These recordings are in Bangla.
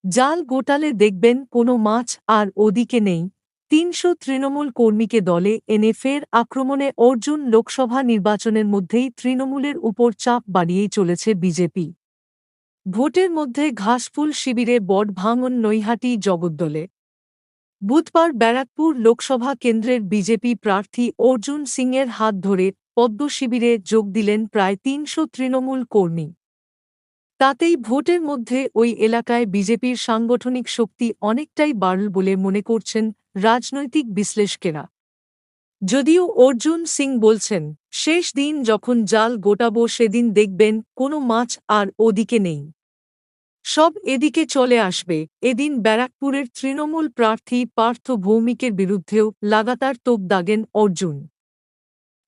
জাল গোটালে দেখবেন কোনো মাছ আর ওদিকে নেই। ৩০০ তৃণমূল কর্মীকে দলে এনে ফের আক্রমণে অর্জুন। লোকসভা নির্বাচনের মধ্যেই তৃণমূলের উপর চাপ বাড়িয়েই চলেছে বিজেপি। ভোটের মধ্যে ঘাসফুল শিবিরে বট ভাঙন নৈহাটি জগদ্দলে। বুধবার ব্যারাকপুর লোকসভা কেন্দ্রের বিজেপি প্রার্থী অর্জুন সিংয়ের হাত ধরে পদ্ম শিবিরে যোগ দিলেন প্রায় ৩০০ তৃণমূল কর্মী। তাতেই ভোটের মধ্যে ওই এলাকায় বিজেপির সাংগঠনিক শক্তি অনেকটাই বাড়ল বলে মনে করছেন রাজনৈতিক বিশ্লেষকেরা। যদিও অর্জুন সিং বলছেন, শেষ দিন যখন জাল গোটাবো সেদিন দেখবেন কোনো মাছ আর ওদিকে নেই। সব এদিকে চলে আসবে। এদিন ব্যারাকপুরের তৃণমূল প্রার্থী পার্থ ভৌমিকের বিরুদ্ধেও লাগাতার তোপ দাগেন অর্জুন।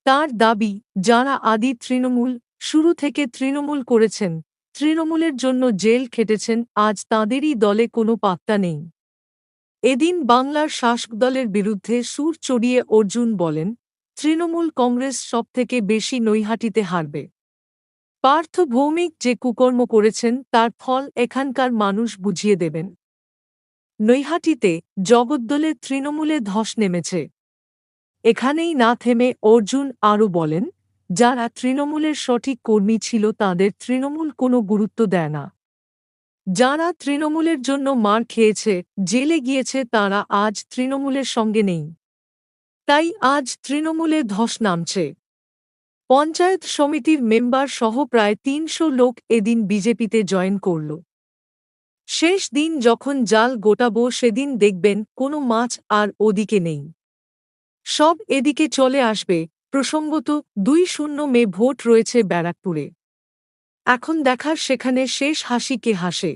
তাঁর দাবি, যাঁরা আদি তৃণমূল, শুরু থেকে তৃণমূল করেছেন, তৃণমূলের জন্য জেল খেটেছেন, আজ তাঁদেরই দলে কোনো পাত্তা নেই। এদিন বাংলার শাসক দলের বিরুদ্ধে সুর চড়িয়ে অর্জুন বলেন, তৃণমূল কংগ্রেস সবথেকে বেশি নৈহাটিতে হারবে। পার্থ ভৌমিক যে কুকর্ম করেছেন তার ফল এখানকার মানুষ বুঝিয়ে দেবেন। নৈহাটিতে জগদ্দলে তৃণমূলে ধস নেমেছে। এখানেই না থেমে অর্জুন আরও বলেন, যারা তৃণমূলের সঠিক কর্মী ছিল তাদের তৃণমূল কোনো গুরুত্ব দেয় না। যারা তৃণমূলের জন্য মার খেয়েছে, জেলে গিয়েছে, তারা আজ তৃণমূলের সঙ্গে নেই। তাই আজ তৃণমূলে ধস নামছে। পঞ্চায়েত সমিতির মেম্বার সহ প্রায় ৩০০ লোক এদিন বিজেপিতে জয়েন করল। শেষ দিন যখন জাল গোটাবো সেদিন দেখবেন কোনো মাছ আর ওদিকে নেই। সব এদিকে চলে আসবে। প্রসঙ্গত ২-০ মে ভোট রয়েছে ব্যারাকপুরে। এখন দেখার সেখানে শেষ হাসি কে হাসে।